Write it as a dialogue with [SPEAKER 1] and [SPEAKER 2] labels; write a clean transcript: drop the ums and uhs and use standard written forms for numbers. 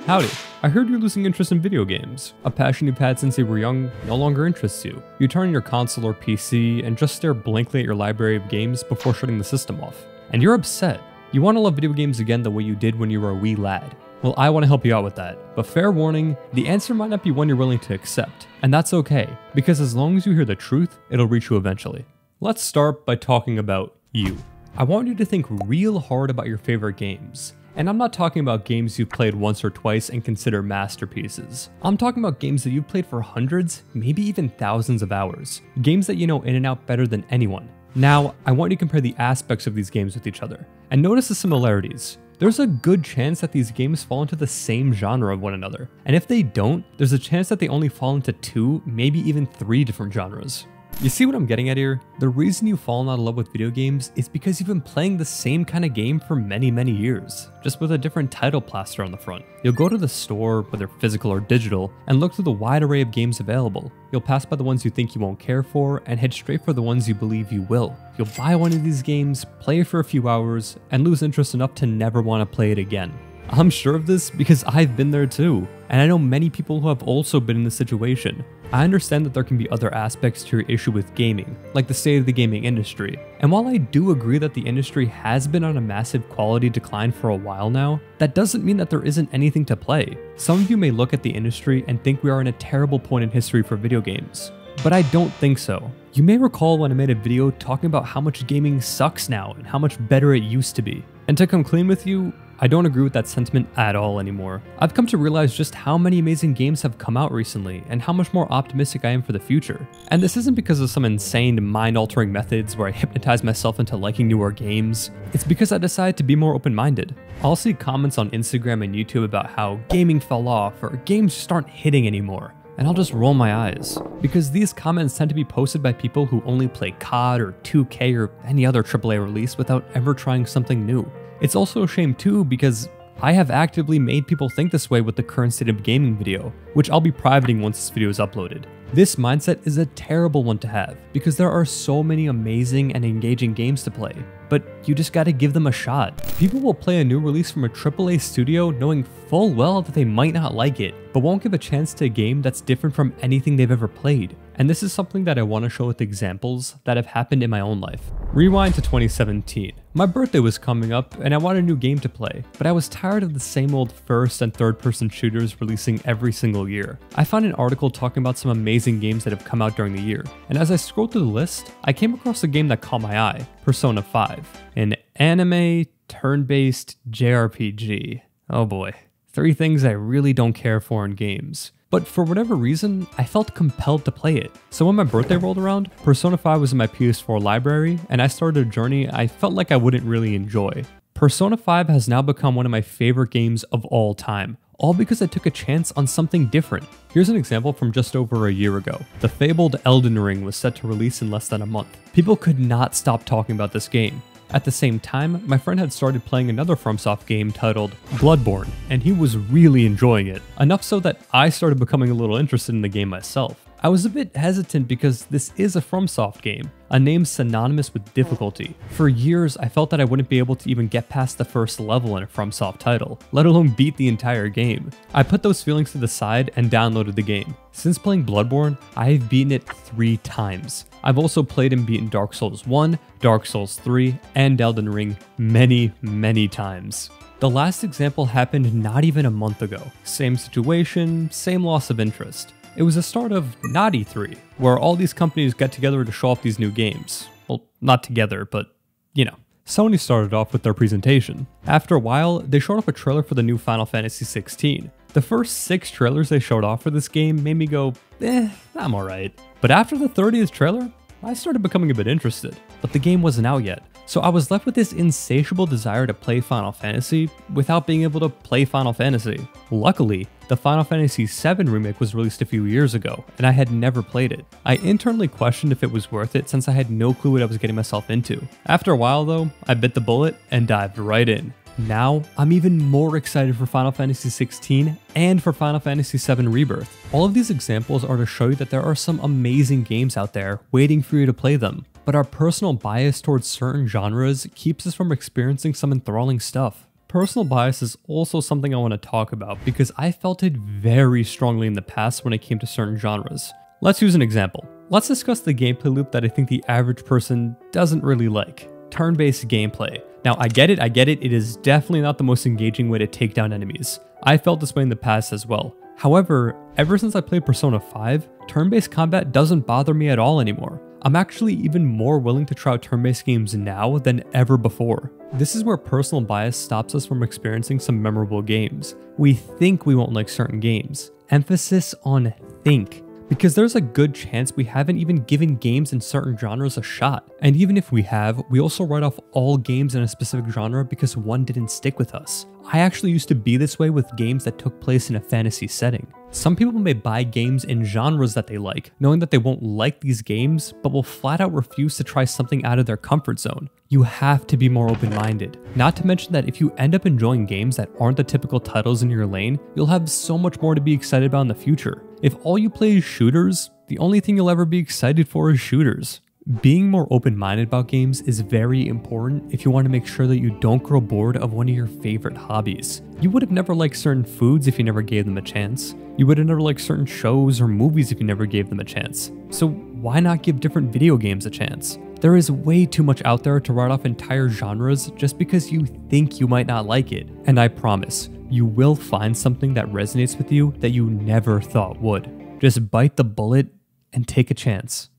[SPEAKER 1] Howdy, I heard you're losing interest in video games. A passion you've had since you were young no longer interests you. You turn on your console or PC and just stare blankly at your library of games before shutting the system off. And you're upset. You want to love video games again the way you did when you were a wee lad. Well, I want to help you out with that. But fair warning, the answer might not be one you're willing to accept. And that's okay, because as long as you hear the truth, it'll reach you eventually. Let's start by talking about you. I want you to think real hard about your favorite games. And I'm not talking about games you've played once or twice and consider masterpieces. I'm talking about games that you've played for hundreds, maybe even thousands of hours. Games that you know in and out better than anyone. Now, I want you to compare the aspects of these games with each other, and notice the similarities. There's a good chance that these games fall into the same genre of one another, and if they don't, there's a chance that they only fall into 2, maybe even 3 different genres. You see what I'm getting at here? The reason you've fallen out of love with video games is because you've been playing the same kind of game for many years, just with a different title plaster on the front. You'll go to the store, whether physical or digital, and look through the wide array of games available. You'll pass by the ones you think you won't care for, and head straight for the ones you believe you will. You'll buy one of these games, play it for a few hours, and lose interest enough to never want to play it again. I'm sure of this because I've been there too, and I know many people who have also been in this situation. I understand that there can be other aspects to your issue with gaming, like the state of the gaming industry, and while I do agree that the industry has been on a massive quality decline for a while now, that doesn't mean that there isn't anything to play. Some of you may look at the industry and think we are in a terrible point in history for video games, but I don't think so. You may recall when I made a video talking about how much gaming sucks now and how much better it used to be. And to come clean with you, I don't agree with that sentiment at all anymore. I've come to realize just how many amazing games have come out recently and how much more optimistic I am for the future. And this isn't because of some insane mind-altering methods where I hypnotize myself into liking newer games. It's because I decided to be more open-minded. I'll see comments on Instagram and YouTube about how gaming fell off or games just aren't hitting anymore. And I'll just roll my eyes, because these comments tend to be posted by people who only play COD or 2K or any other AAA release without ever trying something new. It's also a shame too, because I have actively made people think this way with the current state of gaming video, which I'll be privating once this video is uploaded. This mindset is a terrible one to have, because there are so many amazing and engaging games to play, but you just gotta give them a shot. People will play a new release from a AAA studio knowing full well that they might not like it, but won't give a chance to a game that's different from anything they've ever played. And this is something that I want to show with examples that have happened in my own life. Rewind to 2017. My birthday was coming up and I wanted a new game to play, but I was tired of the same old first and third person shooters releasing every single year. I found an article talking about some amazing games that have come out during the year, and as I scrolled through the list, I came across a game that caught my eye, Persona 5, an anime turn-based JRPG. Oh boy, 3 things I really don't care for in games. But for whatever reason, I felt compelled to play it. So when my birthday rolled around, Persona 5 was in my PS4 library, and I started a journey I felt like I wouldn't really enjoy. Persona 5 has now become one of my favorite games of all time, all because I took a chance on something different. Here's an example from just over a year ago. The fabled Elden Ring was set to release in less than a month. People could not stop talking about this game. At the same time, my friend had started playing another FromSoft game titled Bloodborne, and he was really enjoying it, enough so that I started becoming a little interested in the game myself. I was a bit hesitant because this is a FromSoft game, a name synonymous with difficulty. For years, I felt that I wouldn't be able to even get past the first level in a FromSoft title, let alone beat the entire game. I put those feelings to the side and downloaded the game. Since playing Bloodborne, I've beaten it 3 times. I've also played and beaten Dark Souls 1, Dark Souls 3, and Elden Ring many times. The last example happened not even a month ago. Same situation, same loss of interest. It was the start of not E3, where all these companies got together to show off these new games. Well, not together, but you know. Sony started off with their presentation. After a while, they showed off a trailer for the new Final Fantasy 16. The first 6 trailers they showed off for this game made me go, I'm alright. But after the 30th trailer, I started becoming a bit interested, but the game wasn't out yet. So I was left with this insatiable desire to play Final Fantasy without being able to play Final Fantasy. Luckily, the Final Fantasy VII remake was released a few years ago, and I had never played it. I internally questioned if it was worth it since I had no clue what I was getting myself into. After a while though, I bit the bullet and dived right in. Now, I'm even more excited for Final Fantasy 16 and for Final Fantasy VII Rebirth. All of these examples are to show you that there are some amazing games out there waiting for you to play them. But our personal bias towards certain genres keeps us from experiencing some enthralling stuff. Personal bias is also something I want to talk about because I felt it very strongly in the past when it came to certain genres. Let's use an example. Let's discuss the gameplay loop that I think the average person doesn't really like. Turn-based gameplay. Now I get it, it is definitely not the most engaging way to take down enemies. I felt this way in the past as well. However, ever since I played Persona 5, turn-based combat doesn't bother me at all anymore. I'm actually even more willing to try out turn-based games now than ever before. This is where personal bias stops us from experiencing some memorable games. We think we won't like certain games. Emphasis on think. Because there's a good chance we haven't even given games in certain genres a shot. And even if we have, we also write off all games in a specific genre because one didn't stick with us. I actually used to be this way with games that took place in a fantasy setting. Some people may buy games in genres that they like, knowing that they won't like these games, but will flat out refuse to try something out of their comfort zone. You have to be more open-minded. Not to mention that if you end up enjoying games that aren't the typical titles in your lane, you'll have so much more to be excited about in the future. If all you play is shooters, the only thing you'll ever be excited for is shooters. Being more open-minded about games is very important if you want to make sure that you don't grow bored of one of your favorite hobbies. You would have never liked certain foods if you never gave them a chance. You would have never liked certain shows or movies if you never gave them a chance. So why not give different video games a chance? There is way too much out there to write off entire genres just because you think you might not like it. And I promise, you will find something that resonates with you that you never thought would. Just bite the bullet and take a chance.